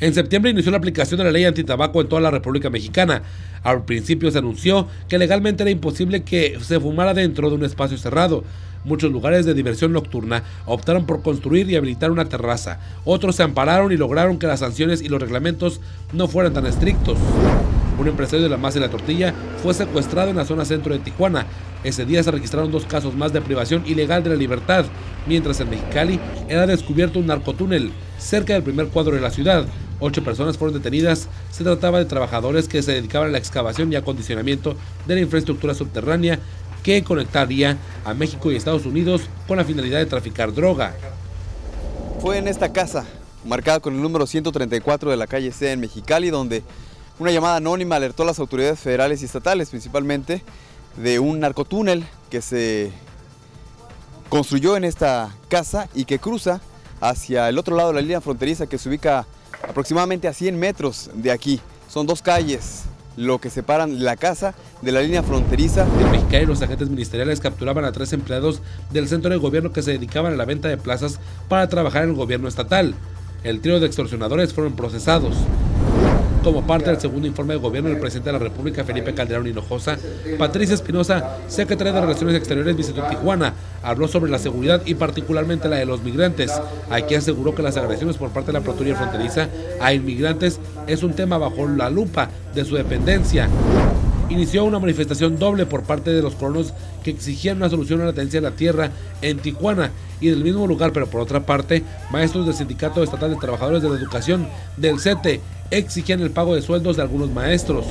En septiembre inició la aplicación de la ley antitabaco en toda la República Mexicana. Al principio se anunció que legalmente era imposible que se fumara dentro de un espacio cerrado. Muchos lugares de diversión nocturna optaron por construir y habilitar una terraza. Otros se ampararon y lograron que las sanciones y los reglamentos no fueran tan estrictos. Un empresario de la masa y la tortilla fue secuestrado en la zona centro de Tijuana. Ese día se registraron 2 casos más de privación ilegal de la libertad, mientras en Mexicali era descubierto un narcotúnel cerca del primer cuadro de la ciudad. 8 personas fueron detenidas. Se trataba de trabajadores que se dedicaban a la excavación y acondicionamiento de la infraestructura subterránea que conectaría a México y Estados Unidos con la finalidad de traficar droga. Fue en esta casa, marcada con el número 134 de la calle C en Mexicali, donde una llamada anónima alertó a las autoridades federales y estatales, principalmente, de un narcotúnel que se construyó en esta casa y que cruza hacia el otro lado de la línea fronteriza, que se ubica aproximadamente a 100 metros de aquí. Son 2 calles lo que separan la casa de la línea fronteriza. En Mexicali, los agentes ministeriales capturaban a 3 empleados del centro de gobierno que se dedicaban a la venta de plazas para trabajar en el gobierno estatal. El trío de extorsionadores fueron procesados. Como parte del segundo informe de gobierno del presidente de la República, Felipe Calderón Hinojosa, Patricia Espinosa, secretaria de Relaciones Exteriores, visitó Tijuana. Habló sobre la seguridad y particularmente la de los migrantes. Aquí aseguró que las agresiones por parte de la patrulla fronteriza a inmigrantes es un tema bajo la lupa de su dependencia. Inició una manifestación doble por parte de los colonos que exigían una solución a la tenencia de la tierra en Tijuana y del mismo lugar, pero por otra parte, maestros del Sindicato Estatal de Trabajadores de la Educación del CETE exigían el pago de sueldos de algunos maestros.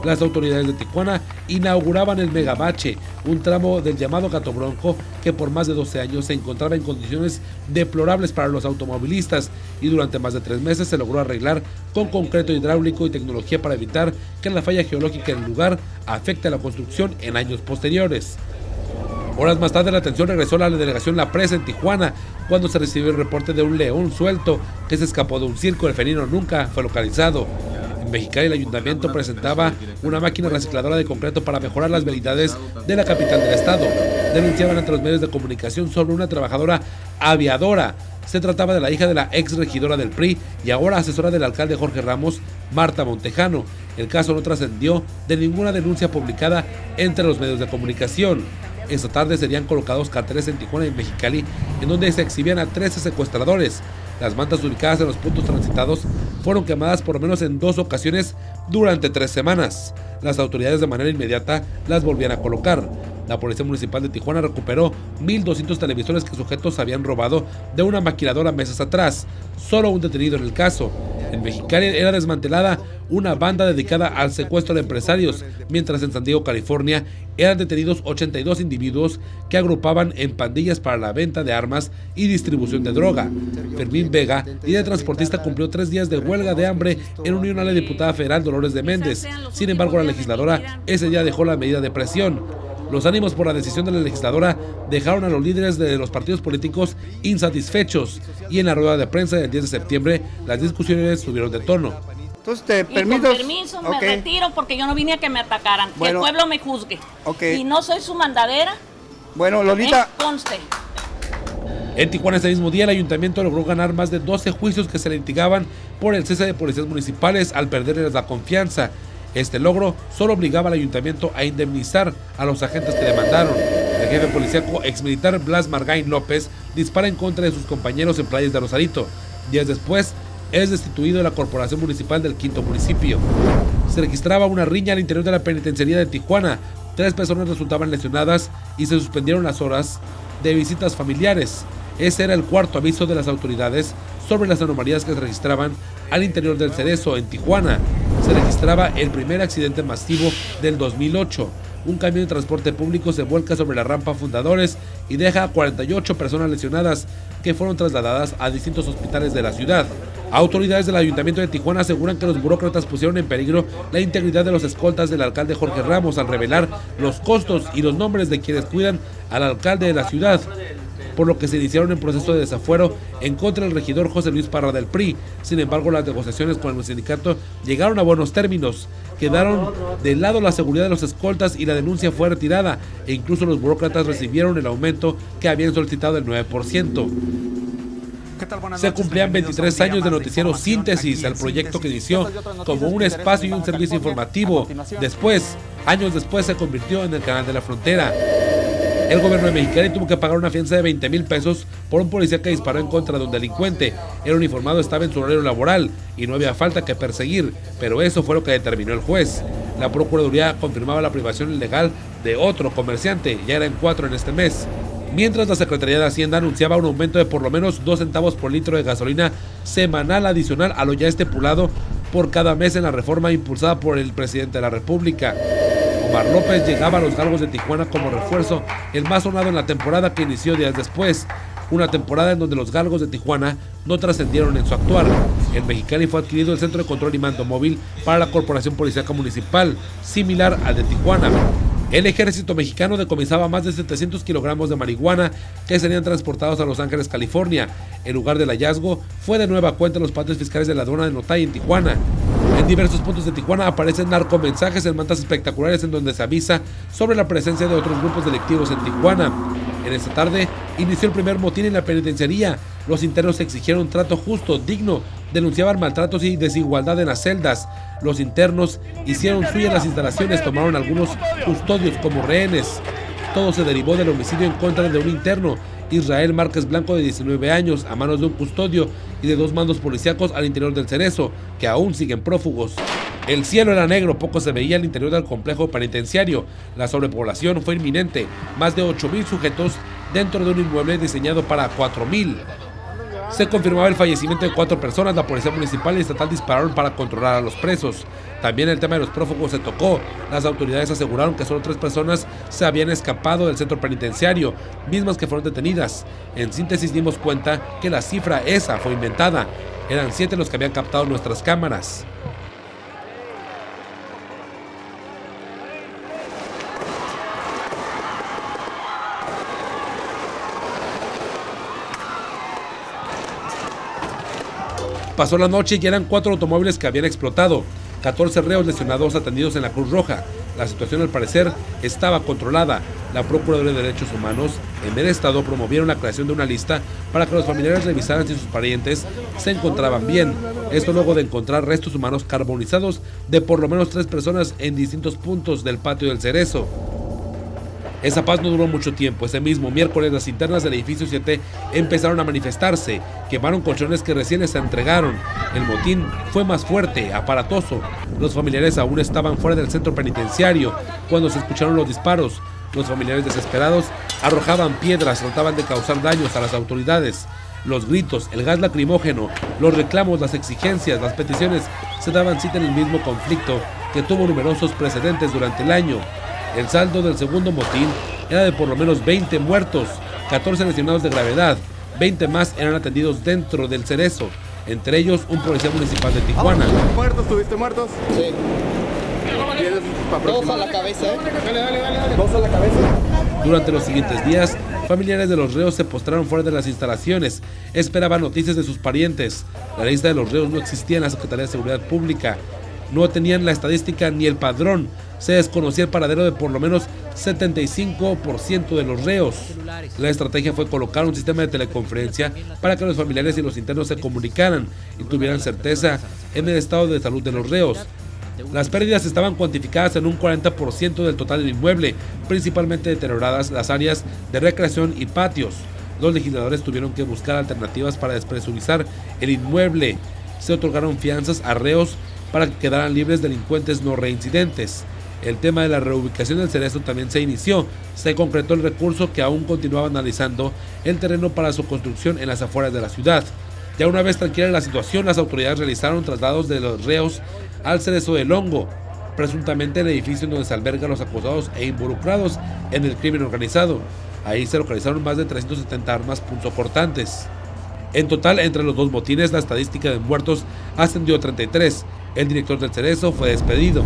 Las autoridades de Tijuana inauguraban el Megabache, un tramo del llamado Gato Bronco que por más de 12 años se encontraba en condiciones deplorables para los automovilistas y durante más de 3 meses se logró arreglar con concreto hidráulico y tecnología para evitar que la falla geológica en el lugar afecte a la construcción en años posteriores. Horas más tarde la atención regresó a la delegación La Presa en Tijuana cuando se recibió el reporte de un león suelto que se escapó de un circo. El felino nunca fue localizado. En Mexicali, el ayuntamiento presentaba una máquina recicladora de concreto para mejorar las vialidades de la capital del estado. Denunciaban ante los medios de comunicación sobre una trabajadora aviadora. Se trataba de la hija de la ex regidora del PRI y ahora asesora del alcalde Jorge Ramos, Marta Montejano. El caso no trascendió de ninguna denuncia publicada entre los medios de comunicación. Esta tarde serían colocados carteles en Tijuana y Mexicali, en donde se exhibían a 13 secuestradores. Las mantas ubicadas en los puntos transitados fueron quemadas por lo menos en 2 ocasiones durante 3 semanas. Las autoridades de manera inmediata las volvían a colocar. La Policía Municipal de Tijuana recuperó 1,200 televisores que sujetos habían robado de una maquiladora meses atrás. Solo un detenido en el caso. En Mexicali era desmantelada una banda dedicada al secuestro de empresarios, mientras en San Diego, California, eran detenidos 82 individuos que agrupaban en pandillas para la venta de armas y distribución de droga. Fermín Vega, líder transportista, cumplió 3 días de huelga de hambre en unión a la diputada federal Dolores de Méndez. Sin embargo, la legisladora ese día dejó la medida de presión. Los ánimos por la decisión de la legisladora dejaron a los líderes de los partidos políticos insatisfechos y en la rueda de prensa del 10 de septiembre las discusiones subieron de tono. Entonces, con permiso me retiro porque yo no vine a que me atacaran, que el pueblo me juzgue. Y no soy su mandadera. Bueno, Lolita. Conste. En Tijuana ese mismo día el ayuntamiento logró ganar más de 12 juicios que se le litigaban por el cese de policías municipales al perderles la confianza. Este logro solo obligaba al ayuntamiento a indemnizar a los agentes que demandaron. El jefe policíaco exmilitar Blas Margain López dispara en contra de sus compañeros en Playas de Rosarito. Días después es destituido de la corporación municipal del 5º municipio. Se registraba una riña al interior de la penitenciaría de Tijuana. 3 personas resultaban lesionadas y se suspendieron las horas de visitas familiares. Ese era el 4º aviso de las autoridades sobre las anomalías que se registraban al interior del Cerezo en Tijuana. Se registraba el primer accidente masivo del 2008. Un camión de transporte público se vuelca sobre la rampa Fundadores y deja a 48 personas lesionadas que fueron trasladadas a distintos hospitales de la ciudad. Autoridades del Ayuntamiento de Tijuana aseguran que los burócratas pusieron en peligro la integridad de los escoltas del alcalde Jorge Ramos al revelar los costos y los nombres de quienes cuidan al alcalde de la ciudad, por lo que se iniciaron en proceso de desafuero en contra del regidor José Luis Parra del PRI. Sin embargo, las negociaciones con el sindicato llegaron a buenos términos. Quedaron de lado la seguridad de los escoltas y la denuncia fue retirada, e incluso los burócratas recibieron el aumento que habían solicitado del 9%. Se cumplían 23 años de noticiero Síntesis, el proyecto que inició como un espacio y un servicio informativo. Después, años después, se convirtió en el Canal de la Frontera. El gobierno de Mexicali tuvo que pagar una fianza de 20,000 pesos por un policía que disparó en contra de un delincuente. El uniformado estaba en su horario laboral y no había falta que perseguir, pero eso fue lo que determinó el juez. La Procuraduría confirmaba la privación ilegal de otro comerciante, ya eran 4 en este mes. Mientras la Secretaría de Hacienda anunciaba un aumento de por lo menos 2 centavos por litro de gasolina semanal adicional a lo ya estipulado por cada mes en la reforma impulsada por el presidente de la República. Omar López llegaba a los Galgos de Tijuana como refuerzo, el más sonado en la temporada que inició días después. Una temporada en donde los Galgos de Tijuana no trascendieron en su actuar. En Mexicali fue adquirido el Centro de Control y Mando Móvil para la Corporación Policíaca Municipal, similar al de Tijuana. El ejército mexicano decomisaba más de 700 kilogramos de marihuana que serían transportados a Los Ángeles, California. El lugar del hallazgo fue de nueva cuenta en los patios fiscales de la aduana de Notay en Tijuana. En diversos puntos de Tijuana aparecen narcomensajes en mantas espectaculares en donde se avisa sobre la presencia de otros grupos delictivos en Tijuana. En esta tarde inició el primer motín en la penitenciaría. Los internos exigieron un trato justo, digno, denunciaban maltratos y desigualdad en las celdas. Los internos hicieron suyas las instalaciones, tomaron algunos custodios como rehenes. Todo se derivó del homicidio en contra de un interno, Israel Márquez Blanco, de 19 años, a manos de un custodio y de 2 mandos policíacos al interior del Cerezo, que aún siguen prófugos. El cielo era negro, poco se veía al interior del complejo penitenciario. La sobrepoblación fue inminente, más de 8,000 sujetos dentro de un inmueble diseñado para 4,000. Se confirmaba el fallecimiento de 4 personas, la policía municipal y estatal dispararon para controlar a los presos. También el tema de los prófugos se tocó. Las autoridades aseguraron que solo 3 personas se habían escapado del centro penitenciario, mismas que fueron detenidas. En síntesis dimos cuenta que la cifra esa fue inventada. Eran 7 los que habían captado nuestras cámaras. Pasó la noche y eran 4 automóviles que habían explotado, 14 reos lesionados atendidos en la Cruz Roja. La situación al parecer estaba controlada. La Procuraduría de Derechos Humanos en el estado promovieron la creación de una lista para que los familiares revisaran si sus parientes se encontraban bien. Esto luego de encontrar restos humanos carbonizados de por lo menos 3 personas en distintos puntos del patio del Cerezo. Esa paz no duró mucho tiempo. Ese mismo miércoles las internas del edificio 7 empezaron a manifestarse, quemaron colchones que recién les entregaron. El motín fue más fuerte, aparatoso. Los familiares aún estaban fuera del centro penitenciario cuando se escucharon los disparos. Los familiares desesperados arrojaban piedras, trataban de causar daños a las autoridades. Los gritos, el gas lacrimógeno, los reclamos, las exigencias, las peticiones se daban cita en el mismo conflicto que tuvo numerosos precedentes durante el año. El saldo del segundo motín era de por lo menos 20 muertos, 14 lesionados de gravedad, 20 más eran atendidos dentro del Cerezo, entre ellos un policía municipal de Tijuana. ¿Muertos? ¿Tuviste muertos? Sí. 2 a la cabeza, Dale. 2 a la cabeza. Durante los siguientes días, familiares de los reos se postraron fuera de las instalaciones, esperaban noticias de sus parientes. La lista de los reos no existía en la Secretaría de Seguridad Pública, no tenían la estadística ni el padrón. Se desconocía el paradero de por lo menos 75% de los reos. La estrategia fue colocar un sistema de teleconferencia para que los familiares y los internos se comunicaran y tuvieran certeza en el estado de salud de los reos. Las pérdidas estaban cuantificadas en un 40% del total del inmueble, principalmente deterioradas las áreas de recreación y patios. Los legisladores tuvieron que buscar alternativas para despresurizar el inmueble. Se otorgaron fianzas a reos para que quedaran libres delincuentes no reincidentes. El tema de la reubicación del Cerezo también se inició. Se concretó el recurso que aún continuaba analizando el terreno para su construcción en las afueras de la ciudad. Ya una vez tranquila la situación, las autoridades realizaron traslados de los reos al Cerezo del Hongo, presuntamente el edificio en donde se albergan los acusados e involucrados en el crimen organizado. Ahí se localizaron más de 370 armas punzocortantes. En total, entre los 2 motines, la estadística de muertos ascendió a 33. El director del Cerezo fue despedido.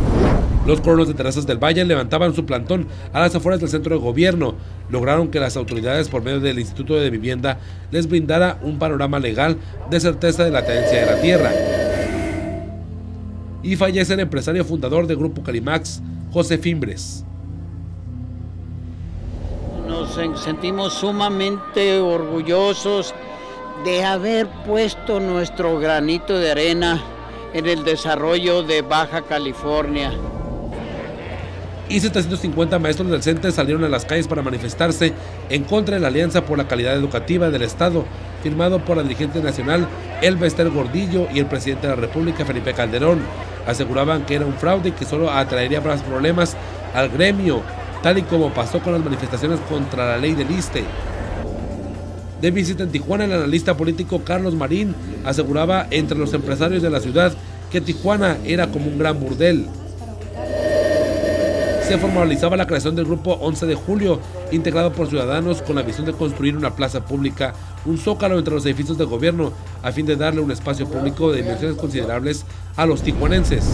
Los colonos de Terrazas del Valle levantaban su plantón a las afueras del centro de gobierno. Lograron que las autoridades, por medio del Instituto de Vivienda, les brindara un panorama legal de certeza de la tenencia de la tierra. Y fallece el empresario fundador del Grupo Calimax, José Fimbres. Nos sentimos sumamente orgullosos de haber puesto nuestro granito de arena en el desarrollo de Baja California. Y 750 maestros del CENTE salieron a las calles para manifestarse en contra de la Alianza por la Calidad Educativa del Estado, firmado por la dirigente nacional Elba Ester Gordillo y el presidente de la República, Felipe Calderón. Aseguraban que era un fraude y que solo atraería más problemas al gremio, tal y como pasó con las manifestaciones contra la ley del ISSSTE. De visita en Tijuana, el analista político Carlos Marín aseguraba entre los empresarios de la ciudad que Tijuana era como un gran burdel. Se formalizaba la creación del grupo 11 de julio, integrado por ciudadanos con la visión de construir una plaza pública, un zócalo entre los edificios de gobierno, a fin de darle un espacio público de dimensiones considerables a los tijuanenses.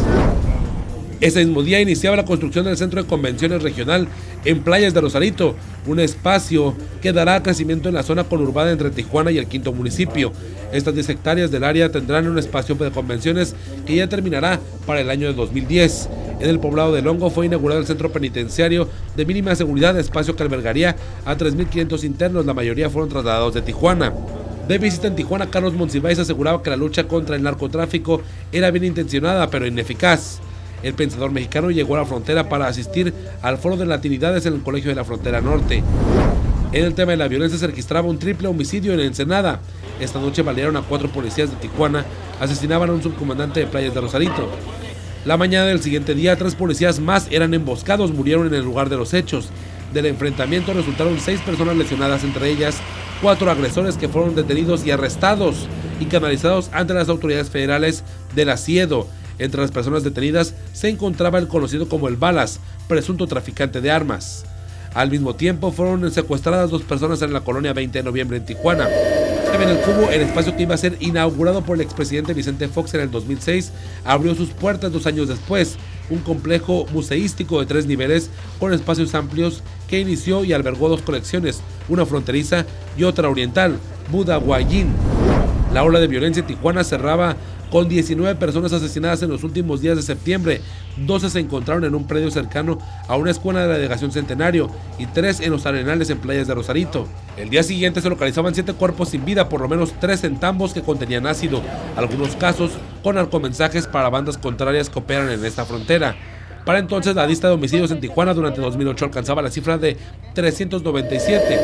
Ese mismo día iniciaba la construcción del Centro de Convenciones Regional en Playas de Rosarito, un espacio que dará crecimiento en la zona conurbada entre Tijuana y el quinto municipio. Estas 10 hectáreas del área tendrán un espacio de convenciones que ya terminará para el año de 2010. En el poblado de Longo fue inaugurado el centro penitenciario de mínima seguridad, espacio que albergaría a 3.500 internos, la mayoría fueron trasladados de Tijuana. De visita en Tijuana, Carlos Monsiváis aseguraba que la lucha contra el narcotráfico era bien intencionada pero ineficaz. El pensador mexicano llegó a la frontera para asistir al foro de latinidades en el Colegio de la Frontera Norte. En el tema de la violencia se registraba un triple homicidio en Ensenada. Esta noche balearon a 4 policías de Tijuana, asesinaban a un subcomandante de Playas de Rosarito. La mañana del siguiente día, 3 policías más eran emboscados, murieron en el lugar de los hechos. Del enfrentamiento resultaron 6 personas lesionadas, entre ellas 4 agresores que fueron detenidos y arrestados y canalizados ante las autoridades federales del Asiedo. Entre las personas detenidas se encontraba el conocido como el Balas, presunto traficante de armas. Al mismo tiempo fueron secuestradas 2 personas en la colonia 20 de noviembre en Tijuana. En el Cubo, el espacio que iba a ser inaugurado por el expresidente Vicente Fox en el 2006, abrió sus puertas 2 años después. Un complejo museístico de 3 niveles con espacios amplios que inició y albergó 2 colecciones, una fronteriza y otra oriental, Buda Guayin. La ola de violencia en Tijuana cerraba con 19 personas asesinadas en los últimos días de septiembre. 12 se encontraron en un predio cercano a una escuela de la delegación Centenario y 3 en los arenales en Playas de Rosarito. El día siguiente se localizaban 7 cuerpos sin vida, por lo menos 3 en tambos que contenían ácido, algunos casos con narcomensajes para bandas contrarias que operan en esta frontera. Para entonces la lista de homicidios en Tijuana durante 2008 alcanzaba la cifra de 397.